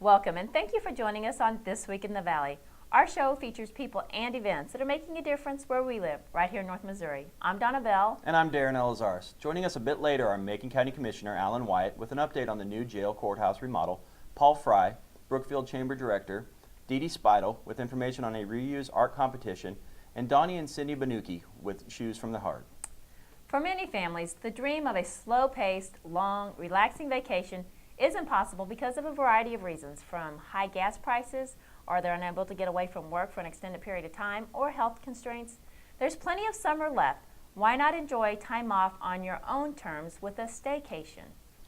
Welcome and thank you for joining us on This Week in the Valley. Our show features people and events that are making a difference where we live, right here in North Missouri. I'm Donna Bell. And I'm Darren Elazaris. Joining us a bit later are Macon County Commissioner Alan Wyatt with an update on the new jail courthouse remodel, Paul Fry, Brookfield Chamber Director, Dee Dee Speidel with information on a reuse art competition, and Donnie and Cindy Banucci with Shoes from the Heart. For many families, the dream of a slow-paced, long, relaxing vacation is impossible because of a variety of reasons, from high gas prices, or they're unable to get away from work for an extended period of time, or health constraints. There's plenty of summer left. Why not enjoy time off on your own terms with a staycation?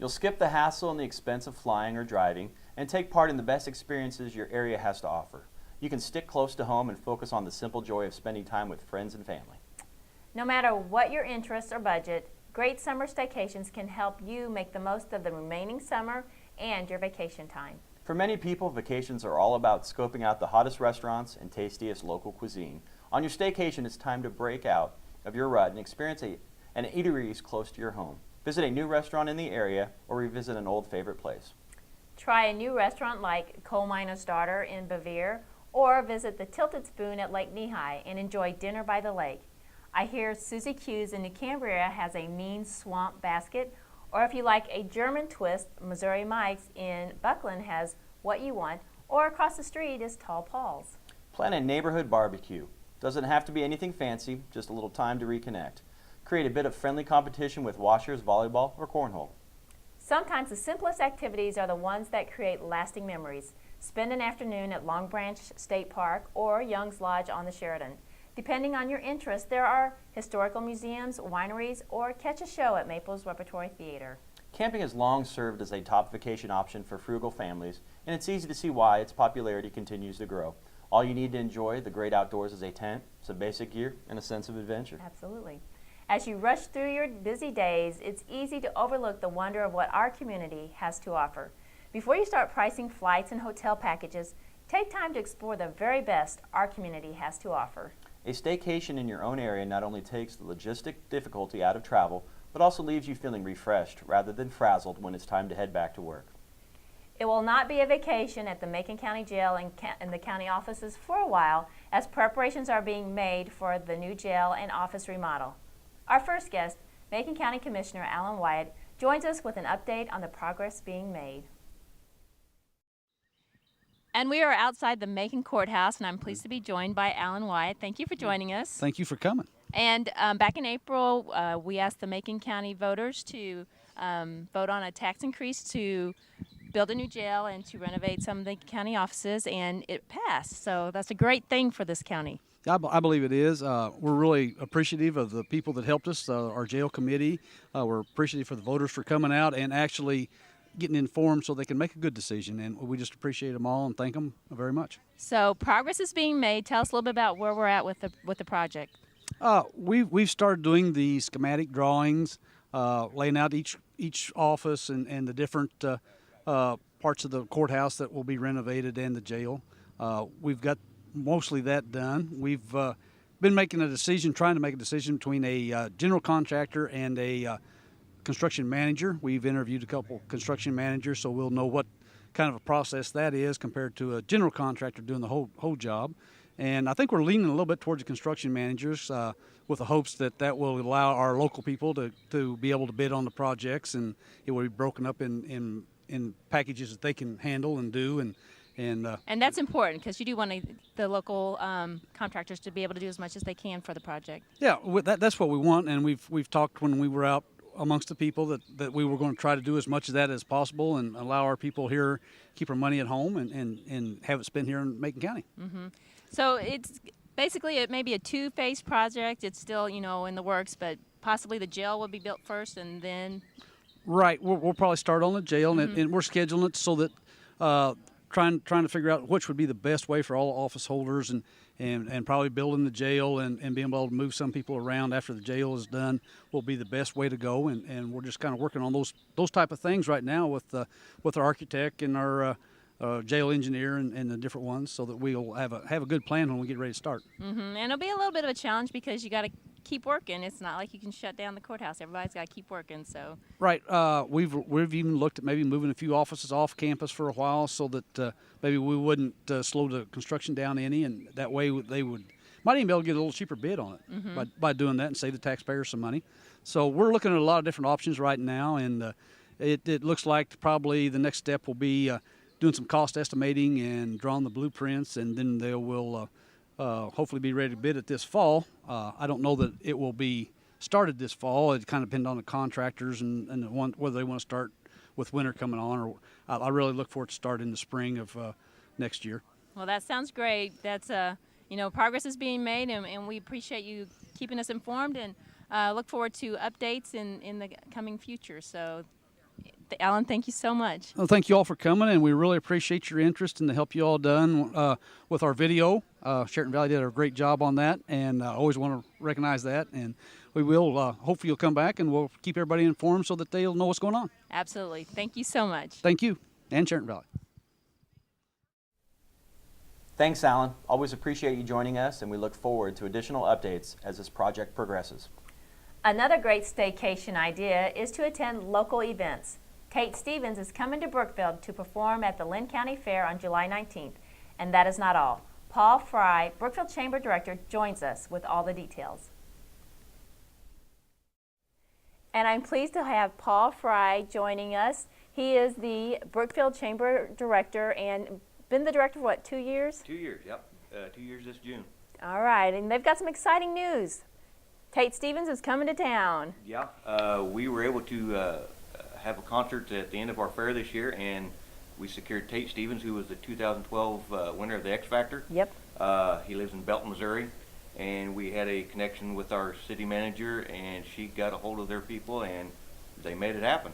You'll skip the hassle and the expense of flying or driving and take part in the best experiences your area has to offer. You can stick close to home and focus on the simple joy of spending time with friends and family. No matter what your interests or budget, great summer staycations can help you make the most of the remaining summer and your vacation time. For many people, vacations are all about scoping out the hottest restaurants and tastiest local cuisine. On your staycation, it's time to break out of your rut and experience an eateries close to your home. Visit a new restaurant in the area or revisit an old favorite place. Try a new restaurant like Coal Miner's Daughter in Bevier, or visit the Tilted Spoon at Lake Nehi and enjoy dinner by the lake. I hear Susie Q's in New Cambria has a mean swamp basket, or if you like a German twist, Missouri Mike's in Buckland has What You Want, or across the street is Tall Paul's. Plan a neighborhood barbecue. Doesn't have to be anything fancy, just a little time to reconnect. Create a bit of friendly competition with washers, volleyball, or cornhole. Sometimes the simplest activities are the ones that create lasting memories. Spend an afternoon at Long Branch State Park or Young's Lodge on the Sheridan. Depending on your interest, there are historical museums, wineries, or catch a show at Maples Repertory Theater. Camping has long served as a top vacation option for frugal families, and it's easy to see why its popularity continues to grow. All you need to enjoy the great outdoors is a tent, some basic gear, and a sense of adventure. Absolutely. As you rush through your busy days, it's easy to overlook the wonder of what our community has to offer. Before you start pricing flights and hotel packages, take time to explore the very best our community has to offer. A staycation in your own area not only takes the logistic difficulty out of travel, but also leaves you feeling refreshed rather than frazzled when it's time to head back to work. It will not be a vacation at the Macon County Jail and the county offices for a while, as preparations are being made for the new jail and office remodel. Our first guest, Macon County Commissioner Alan Wyatt, joins us with an update on the progress being made. And we are outside the Macon Courthouse, and I'm pleased to be joined by Alan Wyatt. Thank you for joining us. Thank you for coming. And back in April, we asked the Macon County voters to vote on a tax increase to build a new jail and to renovate some of the county offices, and it passed. So that's a great thing for this county. I believe it is. We're really appreciative of the people that helped us, our jail committee. We're appreciative for the voters for coming out and actually getting informed so they can make a good decision. And we just appreciate them all and thank them very much. So progress is being made. Tell us a little bit about where we're at with the project. We've started doing the schematic drawings, laying out each office and the different parts of the courthouse that will be renovated and the jail. We've got mostly that done. We've been trying to make a decision between a general contractor and a construction manager. We've interviewed a couple construction managers, so we'll know what kind of a process that is compared to a general contractor doing the whole job. And I think we're leaning a little bit towards the construction managers with the hopes that will allow our local people to be able to bid on the projects, and it will be broken up in packages that they can handle and do. And that's important because you do want the local contractors to be able to do as much as they can for the project. Yeah, that's what we want, and we've talked when we were out amongst the people that we were going to try to do as much of that as possible and allow our people here keep our money at home and have it spent here in Macon County. Mm-hmm. So it's basically it may be a two-phase project. It's still in the works, but possibly the jail will be built first and then. Right, we'll probably start on the jail, mm-hmm. and we're scheduling it so that trying to figure out which would be the best way for all office holders and probably building the jail and being able to move some people around after the jail is done will be the best way to go, and we're just kind of working on those type of things right now with our architect and our jail engineer and the different ones, so that we'll have a good plan when we get ready to start. Mm-hmm. And it'll be a little bit of a challenge because you got to keep working. It's not like you can shut down the courthouse. Everybody's got to keep working. So Right. We've even looked at maybe moving a few offices off campus for a while so that maybe we wouldn't slow the construction down any, and that way they would might even be able to get a little cheaper bid on it by doing that and save the taxpayers some money. So we're looking at a lot of different options right now, and it looks like probably the next step will be doing some cost estimating and drawing the blueprints, and then they will hopefully be ready to bid it this fall. I don't know that it will be started this fall. It kind of depends on the contractors and whether they want to start with winter coming on, or I really look forward to starting in the spring of next year. well, that sounds great. That's progress is being made, and we appreciate you keeping us informed, and look forward to updates in the coming future. So, Alan, thank you so much. Well, thank you all for coming, and we really appreciate your interest and the help you all done with our video. Sheraton Valley did a great job on that, and I always want to recognize that. And we will, hopefully you'll come back, and we'll keep everybody informed so that they'll know what's going on. Absolutely. Thank you so much. Thank you, and Sheraton Valley. Thanks, Alan. Always appreciate you joining us, and we look forward to additional updates as this project progresses. Another great staycation idea is to attend local events. Tate Stevens is coming to Brookfield to perform at the Lynn County Fair on July 19th. And that is not all. Paul Fry, Brookfield Chamber Director, joins us with all the details. And I'm pleased to have Paul Fry joining us. He is the Brookfield Chamber Director and been the director for what, 2 years? 2 years, yep. 2 years this June. All right, and they've got some exciting news. Tate Stevens is coming to town. Yeah, we were able to have a concert at the end of our fair this year, and we secured Tate Stevens, who was the 2012 winner of the X Factor. Yep. He lives in Belton, Missouri, and we had a connection with our city manager, and she got a hold of their people, and they made it happen.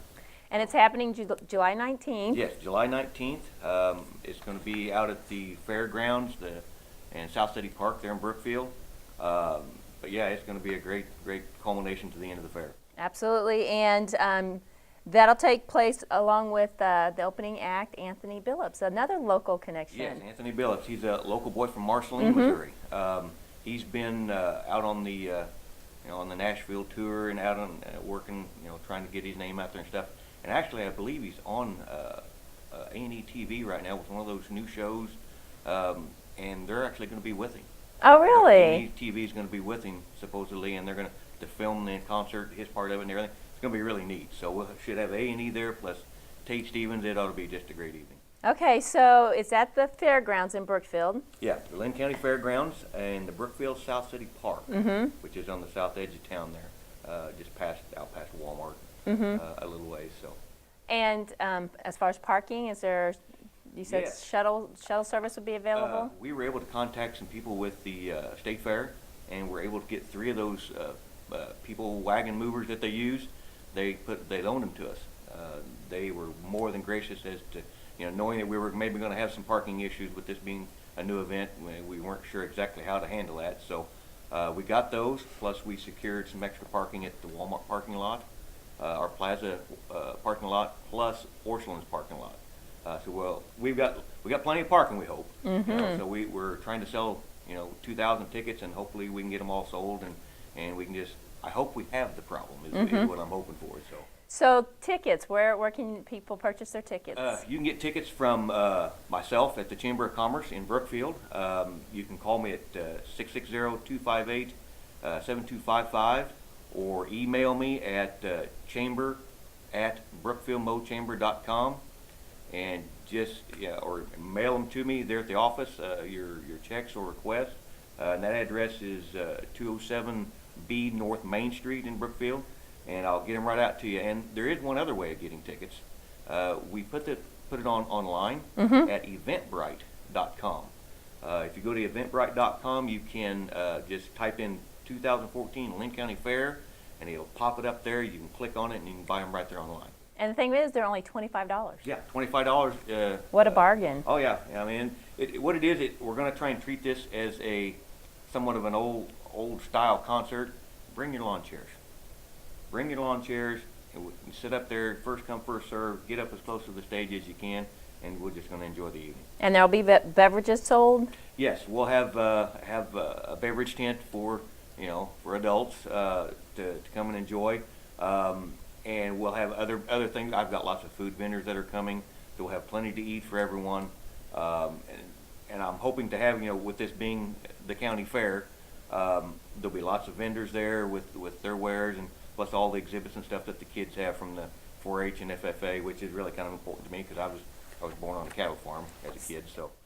And it's happening July 19th. Yes, July 19th. It's going to be out at the fairgrounds and South City Park there in Brookfield. But yeah, it's going to be a great culmination to the end of the fair. Absolutely, and that'll take place along with the opening act, Anthony Billups, another local connection. Yes, Anthony Billups. He's a local boy from Marceline, Missouri. He's been out on the on the Nashville tour and out on working, trying to get his name out there and stuff. And actually, I believe he's on A&E TV right now with one of those new shows, and they're actually going to be with him. Oh, really? A&E TV is going to be with him supposedly, and they're going to film the concert, his part of it, and everything. It's going to be really neat. So we should have A&E there plus Tate Stevens. It ought to be just a great evening. Okay, so it's at the fairgrounds in Brookfield. Yeah, the Lynn County Fairgrounds and the Brookfield South City Park, which is on the south edge of town there, just out past Walmart, a little ways. So. And as far as parking, is there? You said Yes. shuttle service would be available. We were able to contact some people with the state fair, and we're able to get 3 of those people wagon movers that they use. They loaned them to us. They were more than gracious as to knowing that we were maybe going to have some parking issues with this being a new event. We weren't sure exactly how to handle that, so we got those. Plus, we secured some extra parking at the Walmart parking lot, our Plaza parking lot, plus Porcelain's parking lot. So we got plenty of parking, we hope. So we're trying to sell 2,000 tickets, and hopefully we can get them all sold, and we can just. I hope we have the problem is what I'm hoping for. So tickets, where can people purchase their tickets? You can get tickets from myself at the Chamber of Commerce in Brookfield. You can call me at 660-258-7255 or email me at chamber@brookfieldmochamber.com, and or mail them to me there at the office, your checks or requests. And that address is 207B North Main Street in Brookfield, and I'll get them right out to you. And there is one other way of getting tickets. We put it on online at eventbrite.com. If you go to eventbrite.com, you can just type in 2014 Lynn County Fair, and it'll pop it up there. You can click on it, and you can buy them right there online. And the thing is, they're only $25. Yeah, $25. What a bargain! Oh yeah, I mean, what it is, we're going to try and treat this as somewhat of an old style concert. Bring your lawn chairs. Bring your lawn chairs, and we can sit up there, first come, first serve. Get up as close to the stage as you can, and we're just going to enjoy the evening. And there'll be beverages sold. Yes, we'll have a beverage tent for you know, for adults to come and enjoy. And we'll have other things. I've got lots of food vendors that are coming, so we'll have plenty to eat for everyone. And I'm hoping to have, you know, with this being the county fair, there'll be lots of vendors there with their wares, and plus all the exhibits and stuff that the kids have from the 4-H and FFA, which is really kind of important to me because I was born on a cattle farm as a kid.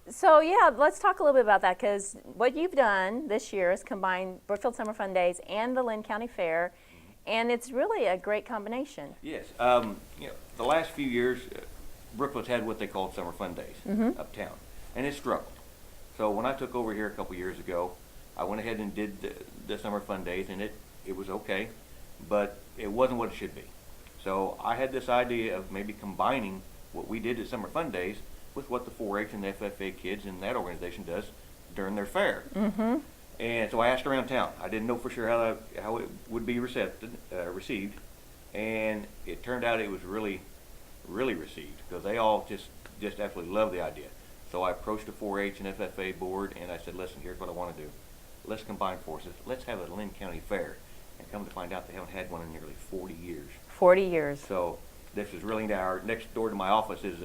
So yeah, let's talk a little bit about that, because what you've done this year is combine Brookfield Summer Fun Days and the Lynn County Fair, and it's really a great combination. Yes, you know, the last few years, Brookfield's had what they called Summer Fun Days uptown, and it struggled. So when I took over here a couple years ago, I went ahead and did the Summer Fun Days, and it was okay, but it wasn't what it should be. So I had this idea of maybe combining what we did at Summer Fun Days with what the 4-H and the FFA kids in that organization does during their fair. And so I asked around town. I didn't know for sure how it would be received, and it turned out it was really received because they all just absolutely loved the idea. So I approached the 4-H and FFA board, and I said, listen, here's what I want to do. Let's combine forces. Let's have a Lynn County Fair. And come to find out, they haven't had one in nearly 40 years. 40 years. So this is really now, next door to my office is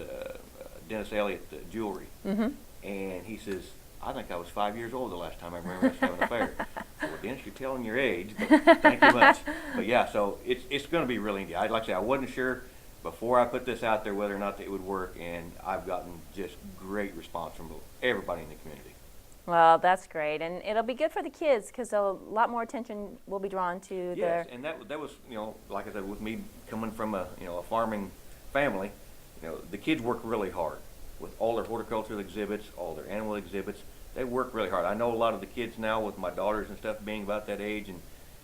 Dennis Elliott Jewelry. And he says, I think I was 5 years old the last time I remember us having a fair. Well, Dennis, you're telling your age, but thank you much. But yeah, so it's going to be really neat. Like I say, I wasn't sure before I put this out there whether or not it would work, and I've gotten just great response from everybody in the community. Well, that's great, and it'll be good for the kids because a lot more attention will be drawn to Yes, and that was, you know, like I said, with me coming from a farming family, you know, the kids work really hard with all their horticultural exhibits, all their animal exhibits. They work really hard. I know a lot of the kids now with my daughters and stuff being about that age,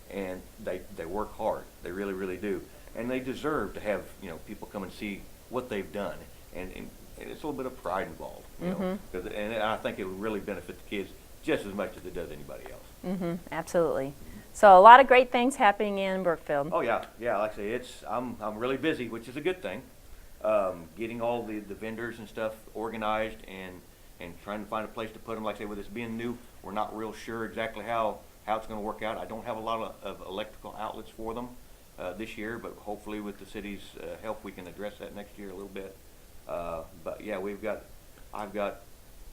and they work hard. They really do, and they deserve to have, you know, people come and see what they've done, and it's a little bit of pride involved, you know, and I think it would really benefit the kids just as much as it does anybody else. Absolutely. So a lot of great things happening in Brookfield. Oh yeah, like I say, I'm really busy, which is a good thing. Getting all the vendors and stuff organized and trying to find a place to put them. Like I say, with this being new, we're not real sure exactly how it's going to work out. I don't have a lot of electrical outlets for them this year, but hopefully with the city's help, we can address that next year a little bit. But yeah, I've got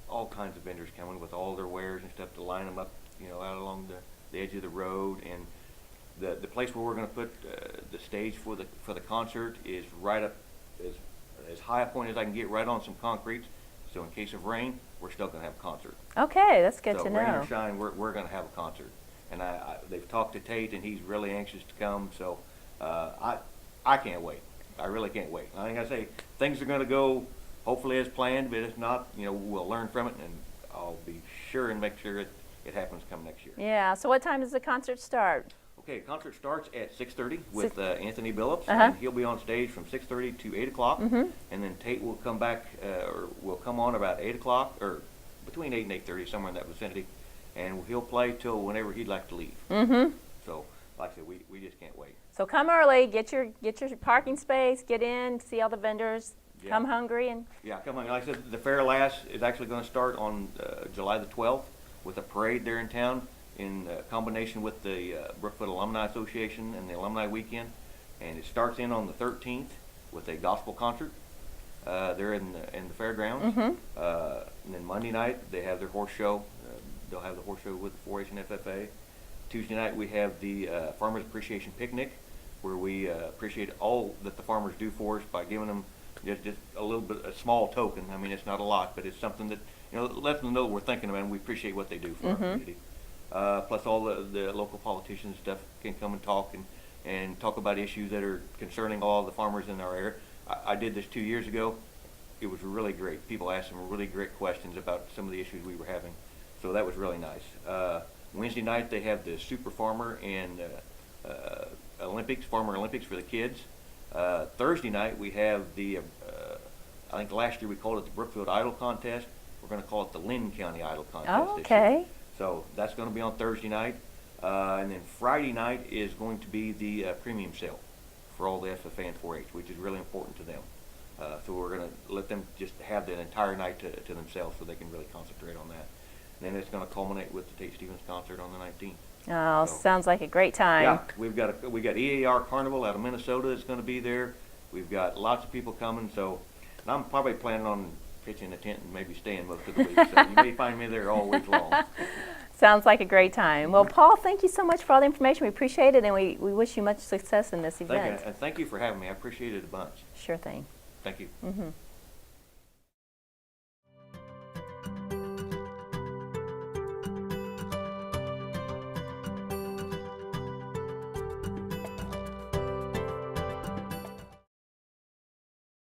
all kinds of vendors coming with all their wares and stuff to line them up, you know, out along the edge of the road. And the place where we're going to put the stage for the concert is right up as high a point as I can get, right on some concrete. So in case of rain, we're still going to have a concert. Okay, that's good to So rain know. or shine, we're going to have a concert. And they've talked to Tate, and he's really anxious to come. So I can't wait. I really can't wait. I think I say things are going to go hopefully as planned, but if not, you know, we'll learn from it, and I'll be sure and make sure it happens come next year. Yeah, so what time does the concert start? Okay, concert starts at 6:30 with Anthony Billups, Uh-huh. and he'll be on stage from 6:30 to 8 o'clock, and then Tate will come back, or will come on about 8 o'clock, or between 8 and 8:30, somewhere in that vicinity, and he'll play till whenever he'd like to leave. So, like I said, we just can't wait. So come early, get your parking space, get in, see all the vendors, Yeah. come hungry, and Yeah, come on. Like I said, the Fair Last is actually going to start on July the 12th with a parade there in town in combination with the Brookfield Alumni Association and the Alumni Weekend. And it starts in on the 13th with a gospel concert there in the fairgrounds. And then Monday night, they have their horse show. They'll have the horse show with the 4-H and FFA. Tuesday night, we have the Farmers Appreciation Picnic, where we appreciate all that the farmers do for us by giving them just a little bit, a small token. I mean, it's not a lot, but it's something that, you know, lets them know we're thinking about and we appreciate what they do for our community. Plus all the local politicians and stuff can come and talk about issues that are concerning all the farmers in our area. I did this 2 years ago. It was really great. People asked some really great questions about some of the issues we were having. So that was really nice. Wednesday night they have the Super Farmer and Farmer Olympics for the kids. Thursday night we have the, I think last year we called it the Brookfield Idol Contest. We're going to call it the Lynn County Idol Contest oh, this year. okay. So that's going to be on Thursday night. And then Friday night is going to be the premium sale for all the FFA and 4-H, which is really important to them. So we're going to let them just have that entire night to themselves so they can really concentrate on that. And then it's going to culminate with the Tate Stevens concert on the 19th. Oh, So- sounds like a great time. Yeah, we got EAR Carnival out of Minnesota that's going to be there. We've got lots of people coming, so and I'm probably planning on pitching a tent and maybe staying most of the week. So you may find me there all week long. Sounds like a great time. Well, Paul, thank you so much for all the information. We appreciate it, and we wish you much success in this event. Thank you for having me. I appreciate it a bunch. Sure thing. Thank you. Mm-hmm.